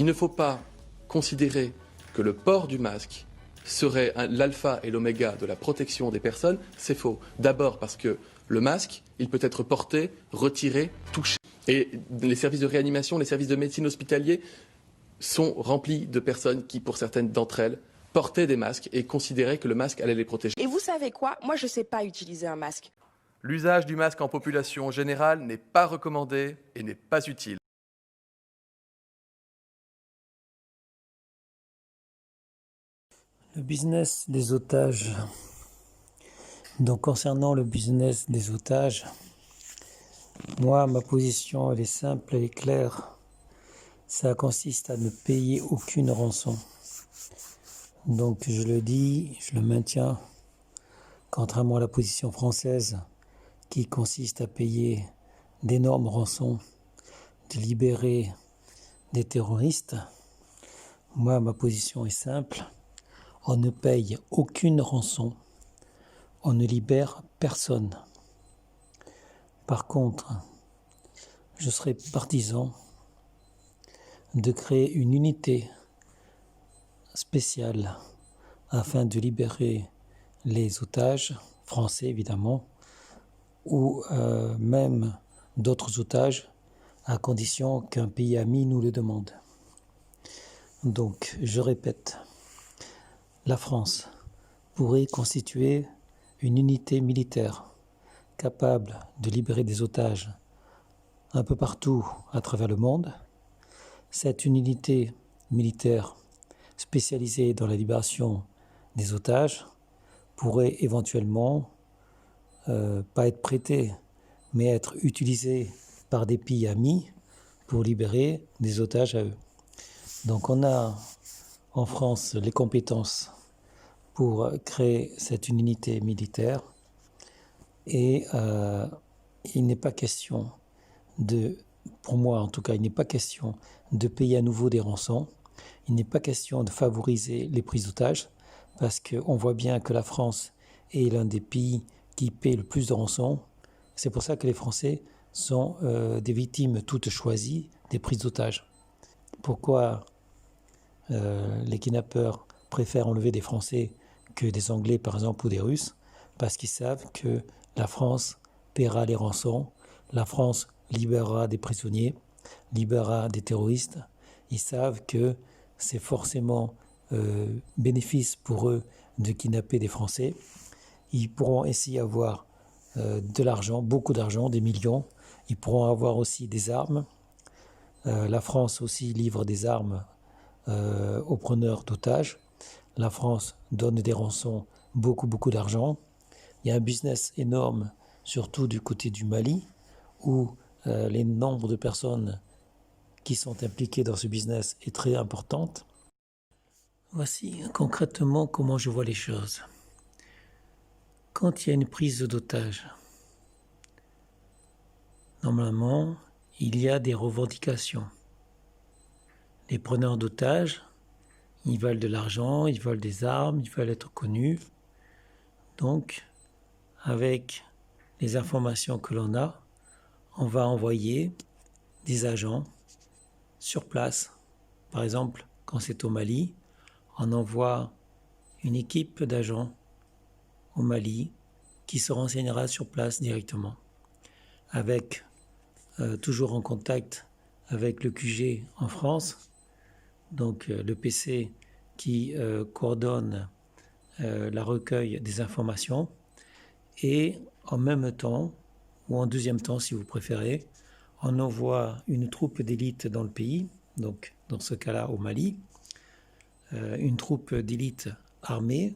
ne faut pas considérer que le port du masque serait l'alpha et l'oméga de la protection des personnes. C'est faux. D'abord parce que le masque, il peut être porté, retiré, touché. Et les services de réanimation, les services de médecine hospitaliers sont remplis de personnes qui, pour certaines d'entre elles, portaient des masques et considéraient que le masque allait les protéger. Et vous savez quoi? Moi, je ne sais pas utiliser un masque. L'usage du masque en population générale n'est pas recommandé et n'est pas utile. Le business des otages. Donc concernant le business des otages, moi ma position elle est simple, elle est claire. Ça consiste à ne payer aucune rançon. Donc je le dis, je le maintiens, contrairement à la position française qui consiste à payer d'énormes rançons, de libérer des terroristes. Moi ma position est simple. On ne paye aucune rançon, on ne libère personne. Par contre, je serais partisan de créer une unité spéciale afin de libérer les otages, français évidemment, ou même d'autres otages, à condition qu'un pays ami nous le demande. Donc, je répète, la France pourrait constituer une unité militaire capable de libérer des otages un peu partout à travers le monde. Cette unité militaire spécialisée dans la libération des otages pourrait éventuellement pas être prêtée, mais être utilisée par des pays amis pour libérer des otages à eux. Donc on a en France les compétences pour créer cette unité militaire et il n'est pas question pour moi en tout cas, il n'est pas question de payer à nouveau des rançons, il n'est pas question de favoriser les prises d'otages parce qu'on voit bien que la France est l'un des pays qui paie le plus de rançons. C'est pour ça que les Français sont des victimes toutes choisies des prises d'otages. Pourquoi les kidnappeurs préfèrent enlever des Français que des Anglais par exemple ou des Russes? Parce qu'ils savent que la France paiera les rançons, la France libérera des prisonniers, libérera des terroristes. Ils savent que c'est forcément bénéfice pour eux de kidnapper des Français. Ils pourront ainsi avoir de l'argent, beaucoup d'argent, des millions. Ils pourront avoir aussi des armes. La France aussi livre des armes aux preneurs d'otages. La France donne des rançons, beaucoup d'argent. Il y a un business énorme, surtout du côté du Mali, où les nombres de personnes qui sont impliquées dans ce business est très importante. Voici concrètement comment je vois les choses. Quand il y a une prise d'otage, normalement, il y a des revendications. Les preneurs d'otages, ils veulent de l'argent, ils veulent des armes, ils veulent être connus. Donc, avec les informations que l'on a, on va envoyer des agents sur place. Par exemple, quand c'est au Mali, on envoie une équipe d'agents au Mali qui se renseignera sur place directement, avec toujours en contact avec le QG en France, donc le PC qui coordonne la recueil des informations, et en même temps, ou en deuxième temps si vous préférez, on envoie une troupe d'élite dans le pays, donc dans ce cas-là au Mali, une troupe d'élite armée,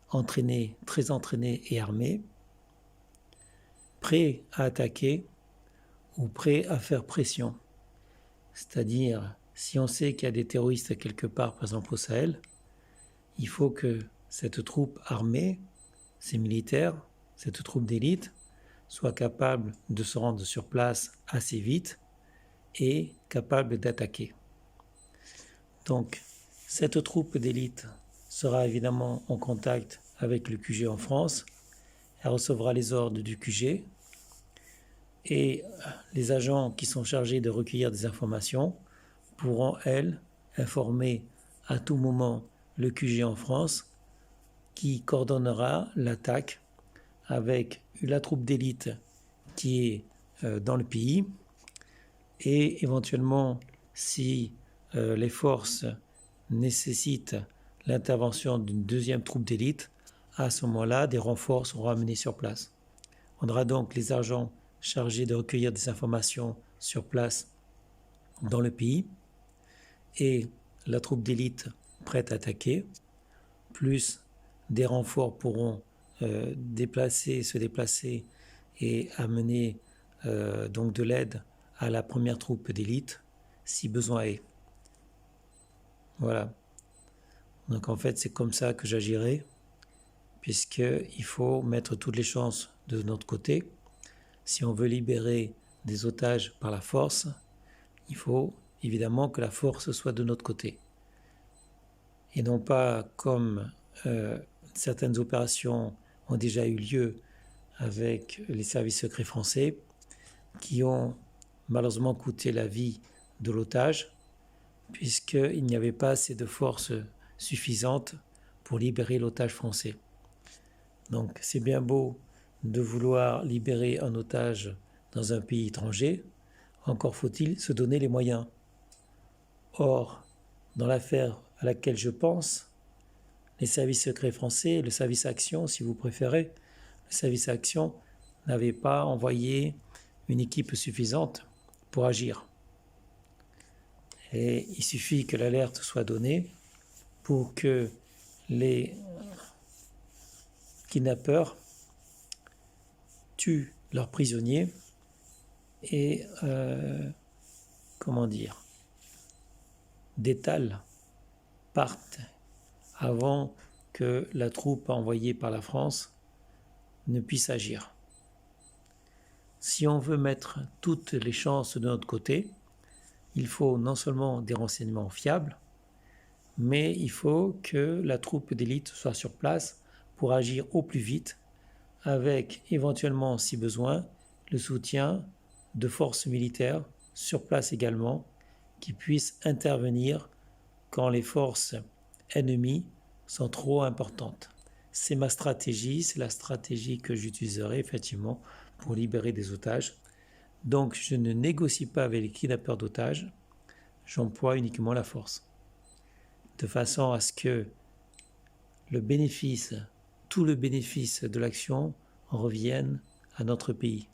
entraînée, très entraînée et armée, prêt à attaquer ou prêt à faire pression. C'est-à-dire, si on sait qu'il y a des terroristes quelque part, par exemple au Sahel, il faut que cette troupe armée, ces militaires, cette troupe d'élite, soit capable de se rendre sur place assez vite et capable d'attaquer. Donc, cette troupe d'élite sera évidemment en contact avec le QG en France. Elle recevra les ordres du QG et les agents qui sont chargés de recueillir des informations pourront, elles, informer à tout moment le QG en France qui coordonnera l'attaque avec la troupe d'élite qui est dans le pays et éventuellement si les forces nécessitent l'intervention d'une deuxième troupe d'élite, à ce moment-là, des renforts seront amenés sur place. On aura donc les agents chargés de recueillir des informations sur place dans le pays et la troupe d'élite prête à attaquer, plus des renforts pourront se déplacer et amener donc de l'aide à la première troupe d'élite si besoin est. Voilà. Donc en fait, c'est comme ça que j'agirai, puisqu'il faut mettre toutes les chances de notre côté. Si on veut libérer des otages par la force, il faut évidemment que la force soit de notre côté. Et non pas comme certaines opérations ont déjà eu lieu avec les services secrets français, qui ont malheureusement coûté la vie de l'otage, puisqu'il n'y avait pas assez de forces suffisantes pour libérer l'otage français. Donc c'est bien beau de vouloir libérer un otage dans un pays étranger, encore faut-il se donner les moyens. Or, dans l'affaire à laquelle je pense, les services secrets français, le service Action si vous préférez, le service Action n'avait pas envoyé une équipe suffisante pour agir. Et il suffit que l'alerte soit donnée pour que les kidnappeurs tuent leurs prisonniers et détalent, partent avant que la troupe envoyée par la France ne puisse agir. Si on veut mettre toutes les chances de notre côté, il faut non seulement des renseignements fiables, mais il faut que la troupe d'élite soit sur place pour agir au plus vite, avec éventuellement, si besoin, le soutien de forces militaires sur place également, qui puissent intervenir quand les forces ennemies sont trop importantes. C'est ma stratégie, c'est la stratégie que j'utiliserai effectivement pour libérer des otages. Donc je ne négocie pas avec les kidnappeurs d'otages, j'emploie uniquement la force. De façon à ce que tout le bénéfice de l'action revienne à notre pays.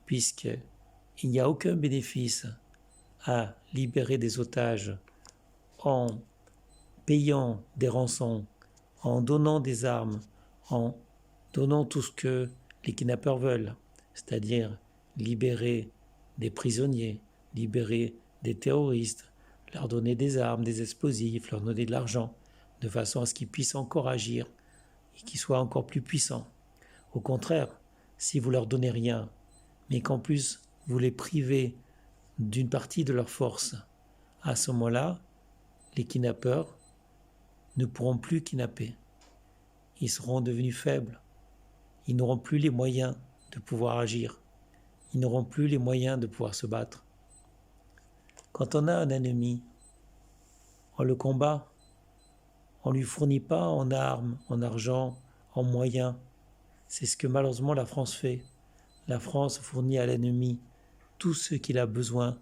Puisqu'il n'y a aucun bénéfice à libérer des otages en payant des rançons, en donnant des armes, en donnant tout ce que les kidnappeurs veulent, c'est-à-dire libérer des prisonniers, libérer des terroristes, leur donner des armes, des explosifs, leur donner de l'argent, de façon à ce qu'ils puissent encore agir et qu'ils soient encore plus puissants. Au contraire, si vous leur donnez rien, mais qu'en plus vous les privez d'une partie de leur force, à ce moment-là, les kidnappeurs ne pourront plus kidnapper. Ils seront devenus faibles. Ils n'auront plus les moyens de pouvoir agir. Ils n'auront plus les moyens de pouvoir se battre. Quand on a un ennemi, on le combat. On ne lui fournit pas en armes, en argent, en moyens. C'est ce que malheureusement la France fait. La France fournit à l'ennemi tout ce qu'il a besoin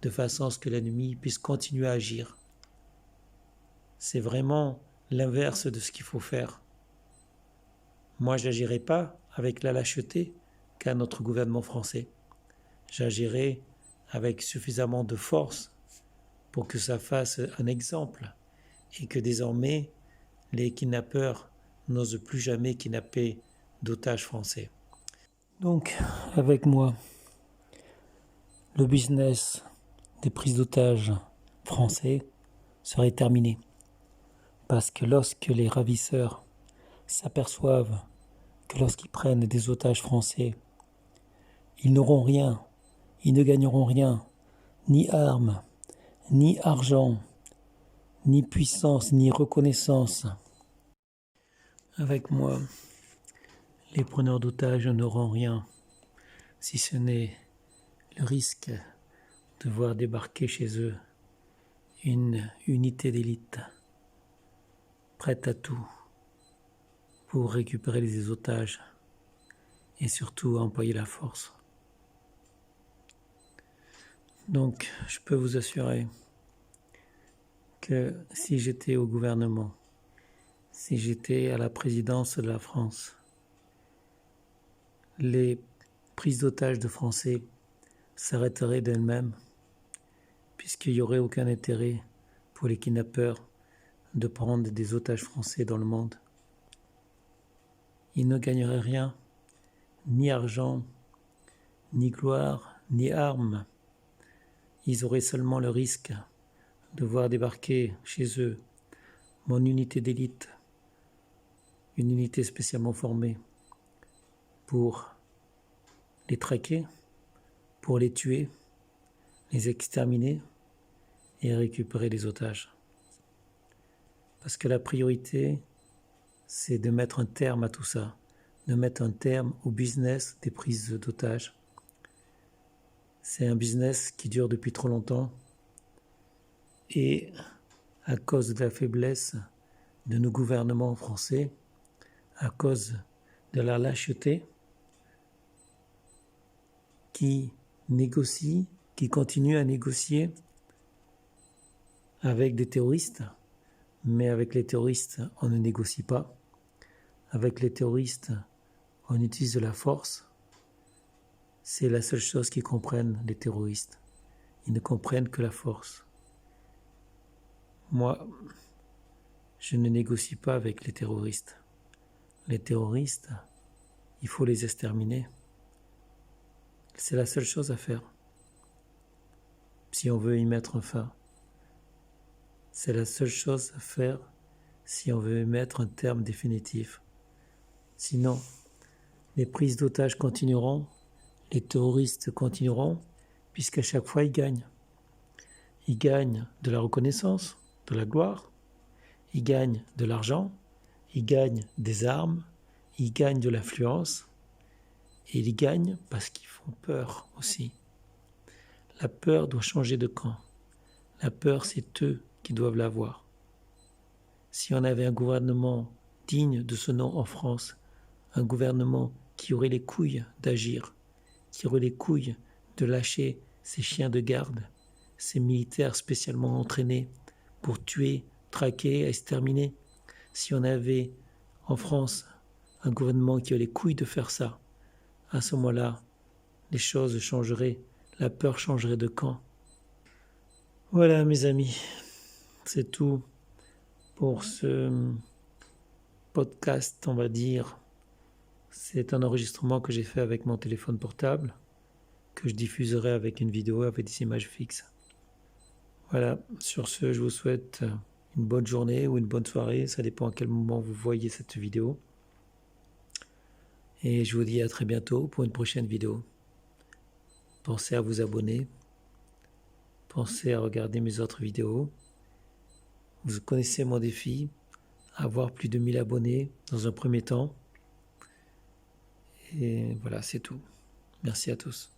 de façon à ce que l'ennemi puisse continuer à agir. C'est vraiment l'inverse de ce qu'il faut faire. Moi, je n'agirai pas avec la lâcheté qu'a notre gouvernement français. J'agirai avec suffisamment de force pour que ça fasse un exemple et que désormais les kidnappeurs n'osent plus jamais kidnapper d'otages français. Donc, avec moi, le business des prises d'otages français serait terminé. Parce que lorsque les ravisseurs s'aperçoivent que lorsqu'ils prennent des otages français, ils n'auront rien, ils ne gagneront rien, ni armes, ni argent, ni puissance, ni reconnaissance. Avec moi, les preneurs d'otages n'auront rien, si ce n'est le risque de voir débarquer chez eux une unité d'élite prête à tout pour récupérer les otages et surtout employer la force. Donc, je peux vous assurer que si j'étais au gouvernement, si j'étais à la présidence de la France, les prises d'otages de Français s'arrêteraient d'elles-mêmes, puisqu'il n'y aurait aucun intérêt pour les kidnappeurs de prendre des otages français dans le monde. Ils ne gagneraient rien, ni argent, ni gloire, ni armes. Ils auraient seulement le risque de voir débarquer chez eux mon unité d'élite, une unité spécialement formée pour les traquer, pour les tuer, les exterminer et récupérer les otages. Parce que la priorité, c'est de mettre un terme à tout ça, de mettre un terme au business des prises d'otages. C'est un business qui dure depuis trop longtemps et à cause de la faiblesse de nos gouvernements français, à cause de la lâcheté qui négocie, qui continue à négocier avec des terroristes, mais avec les terroristes, on ne négocie pas. Avec les terroristes, on utilise de la force. C'est la seule chose qu'ils comprennent, les terroristes. Ils ne comprennent que la force. Moi, je ne négocie pas avec les terroristes. Les terroristes, il faut les exterminer. C'est la seule chose à faire. Si on veut y mettre un fin. C'est la seule chose à faire si on veut y mettre un terme définitif. Sinon, les prises d'otages continueront, les terroristes continueront, puisqu'à chaque fois ils gagnent. Ils gagnent de la reconnaissance, de la gloire, ils gagnent de l'argent, ils gagnent des armes, ils gagnent de l'influence, et ils gagnent parce qu'ils font peur aussi. La peur doit changer de camp. La peur, c'est eux qui doivent l'avoir. Si on avait un gouvernement digne de ce nom en France, un gouvernement qui aurait les couilles d'agir, qui aurait les couilles de lâcher ses chiens de garde, ces militaires spécialement entraînés pour tuer, traquer, exterminer. Si on avait en France un gouvernement qui a les couilles de faire ça, à ce moment-là, les choses changeraient, la peur changerait de camp. Voilà mes amis, c'est tout pour ce podcast, on va dire. C'est un enregistrement que j'ai fait avec mon téléphone portable, que je diffuserai avec une vidéo avec des images fixes. Voilà, sur ce, je vous souhaite une bonne journée ou une bonne soirée, ça dépend à quel moment vous voyez cette vidéo. Et je vous dis à très bientôt pour une prochaine vidéo. Pensez à vous abonner, pensez à regarder mes autres vidéos. Vous connaissez mon défi, avoir plus de 1000 abonnés dans un premier temps. Et voilà, c'est tout. Merci à tous.